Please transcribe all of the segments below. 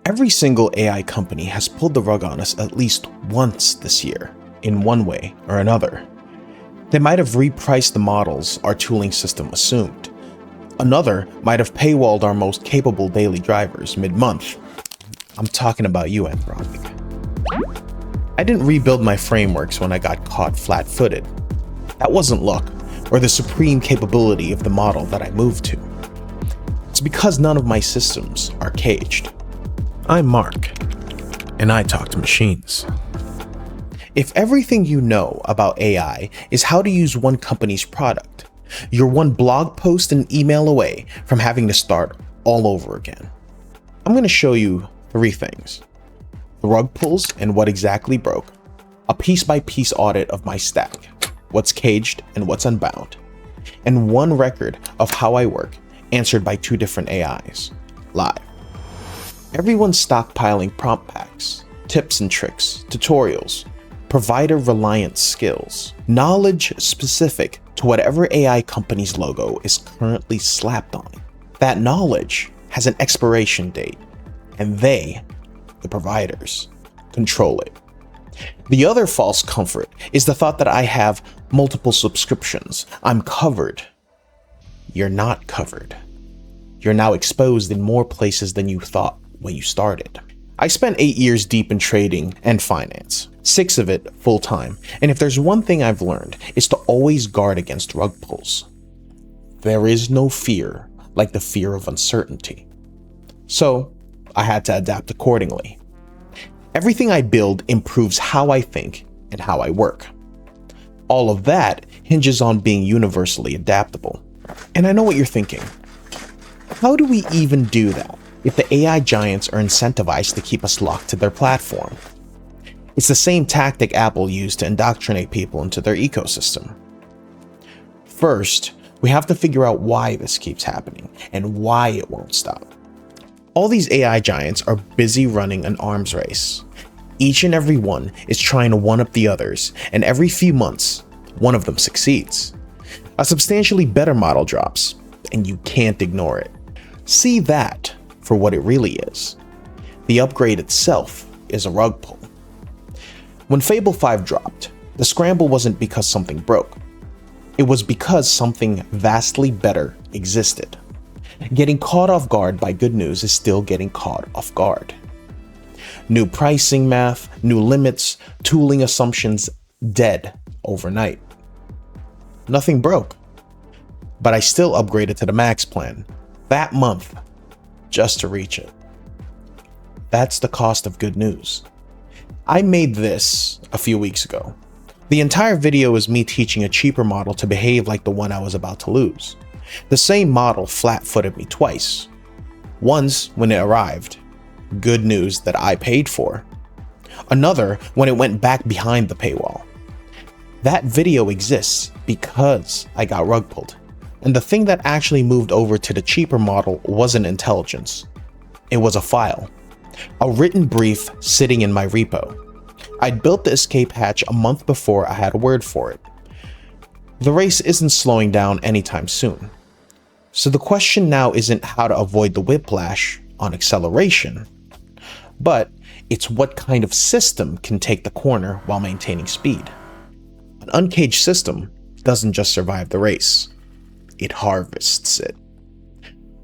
Every single AI company has pulled the rug on us at least once this year, in one way or another. They might have repriced the models our tooling system assumed. Another might have paywalled our most capable daily drivers mid-month. I'm talking about you, Anthropic. I didn't rebuild my frameworks when I got caught flat-footed. That wasn't luck or the supreme capability of the model that I moved to. It's because none of my systems are caged. I'm Mark, and I talk to machines. If everything you know about AI is how to use one company's product, you're one blog post and email away from having to start all over again. I'm going to show you 3 things: the rug pulls and what exactly broke, a piece-by-piece audit of my stack, what's caged and what's unbound, and one record of how I work answered by 2 different AIs, live. Everyone's stockpiling prompt packs, tips and tricks, tutorials, provider-reliant skills, knowledge specific to whatever AI company's logo is currently slapped on it. That knowledge has an expiration date, and they, the providers, control it. The other false comfort is the thought that I have multiple subscriptions. I'm covered. You're not covered. You're now exposed in more places than you thought when you started. I spent 8 years deep in trading and finance, 6 of it full-time, and if there's one thing I've learned, it's to always guard against rug pulls. There is no fear like the fear of uncertainty. So, I had to adapt accordingly. Everything I build improves how I think and how I work. All of that hinges on being universally adaptable. And I know what you're thinking. How do we even do that if the AI giants are incentivized to keep us locked to their platform? It's the same tactic Apple used to indoctrinate people into their ecosystem. First, we have to figure out why this keeps happening and why it won't stop. All these AI giants are busy running an arms race. Each and every one is trying to one-up the others, and every few months, one of them succeeds. A substantially better model drops, and you can't ignore it. See that for what it really is. The upgrade itself is a rug pull. When Fable 5 dropped, the scramble wasn't because something broke. It was because something vastly better existed. Getting caught off guard by good news is still getting caught off guard. New pricing math, new limits, tooling assumptions dead overnight. Nothing broke, but I still upgraded to the max plan that month just to reach it. That's the cost of good news. I made this a few weeks ago. The entire video is me teaching a cheaper model to behave like the one I was about to lose. The same model flat-footed me twice. Once when it arrived, good news that I paid for. Another when it went back behind the paywall. That video exists because I got rug pulled. And the thing that actually moved over to the cheaper model wasn't intelligence. It was a file. A written brief sitting in my repo. I'd built the escape hatch a month before I had a word for it. The race isn't slowing down anytime soon. So the question now isn't how to avoid the whiplash on acceleration, but it's what kind of system can take the corner while maintaining speed. An uncaged system doesn't just survive the race, it harvests it.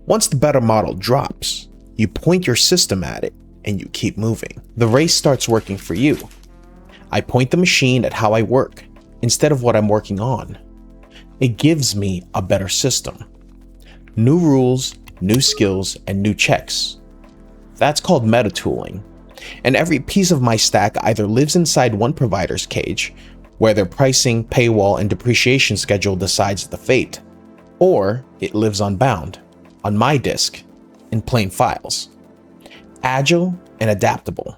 Once the better model drops, you point your system at it and you keep moving. The race starts working for you. I point the machine at how I work instead of what I'm working on. It gives me a better system. New rules, new skills, and new checks. That's called meta tooling. And every piece of my stack either lives inside one provider's cage, where their pricing, paywall, and depreciation schedule decides the fate, or it lives unbound, on my disk, in plain files. Agile and adaptable.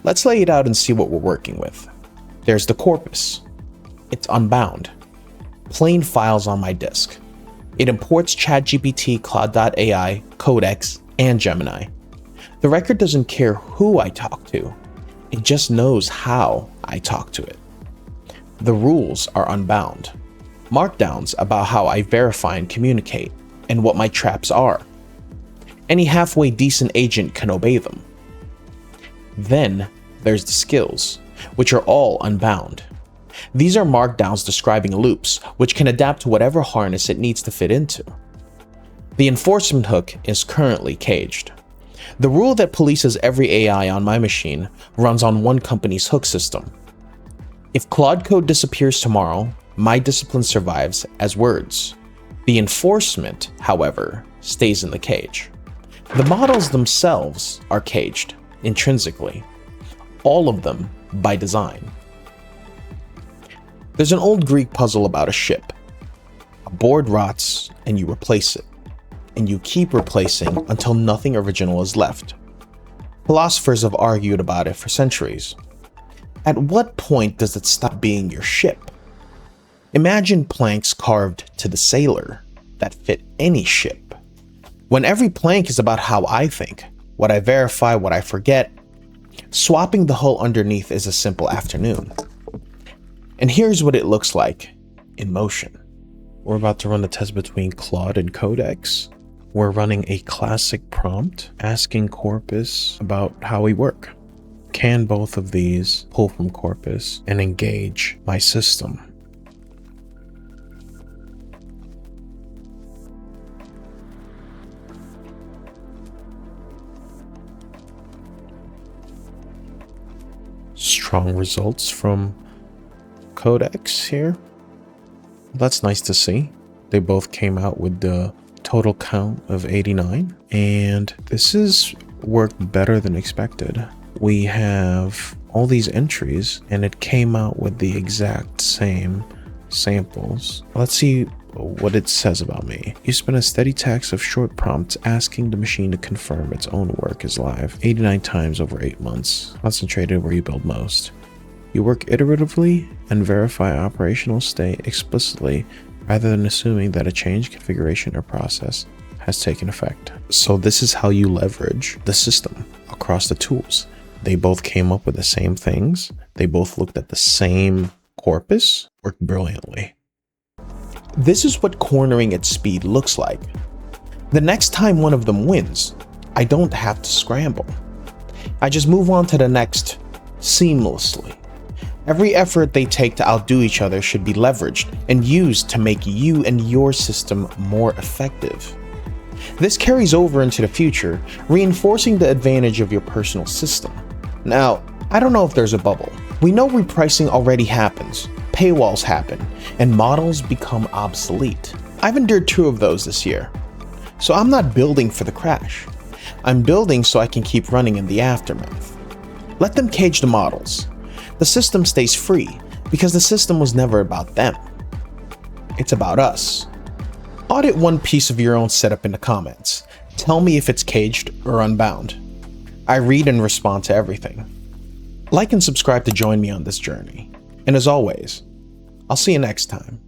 Let's lay it out and see what we're working with. There's the corpus. It's unbound. Plain files on my disk. It imports ChatGPT, Claude.ai, Codex, and Gemini. The record doesn't care who I talk to. It just knows how I talk to it. The rules are unbound. Markdowns about how I verify and communicate, and what my traps are. Any halfway decent agent can obey them. Then there's the skills, which are all unbound. These are markdowns describing loops, which can adapt to whatever harness it needs to fit into. The enforcement hook is currently caged. The rule that polices every AI on my machine runs on one company's hook system. If Claude code disappears tomorrow, my discipline survives as words. The enforcement, however, stays in the cage. The models themselves are caged, intrinsically. All of them by design. There's an old Greek puzzle about a ship. A board rots and you replace it, and you keep replacing until nothing original is left. Philosophers have argued about it for centuries. At what point does it stop being your ship? Imagine planks carved to the sailor that fit any ship. When every plank is about how I think, what I verify, what I forget, swapping the hull underneath is a simple afternoon. And here's what it looks like in motion. We're about to run the test between Claude and Codex. We're running a classic prompt asking corpus about how we work. Can both of these pull from corpus and engage my system? Strong results from Codex here. That's nice to see. They both came out with the total count of 89, and this is worked better than expected. We have all these entries and it came out with the exact same samples. Let's see what it says about me. You spend a steady tax of short prompts asking the machine to confirm its own work is live 89 times over 8 months, concentrated where you build most. You work iteratively and verify operational state explicitly rather than assuming that a change, configuration, or process has taken effect. So this is how you leverage the system across the tools. They both came up with the same things. They both looked at the same corpus, worked brilliantly. This is what cornering at speed looks like. The next time one of them wins, I don't have to scramble. I just move on to the next seamlessly. Every effort they take to outdo each other should be leveraged and used to make you and your system more effective. This carries over into the future, reinforcing the advantage of your personal system. Now, I don't know if there's a bubble. We know repricing already happens, paywalls happen, and models become obsolete. I've endured 2 of those this year. So I'm not building for the crash. I'm building so I can keep running in the aftermath. Let them cage the models. The system stays free because the system was never about them. It's about us. Audit one piece of your own setup in the comments. Tell me if it's caged or unbound. I read and respond to everything. Like and subscribe to join me on this journey. And as always, I'll see you next time.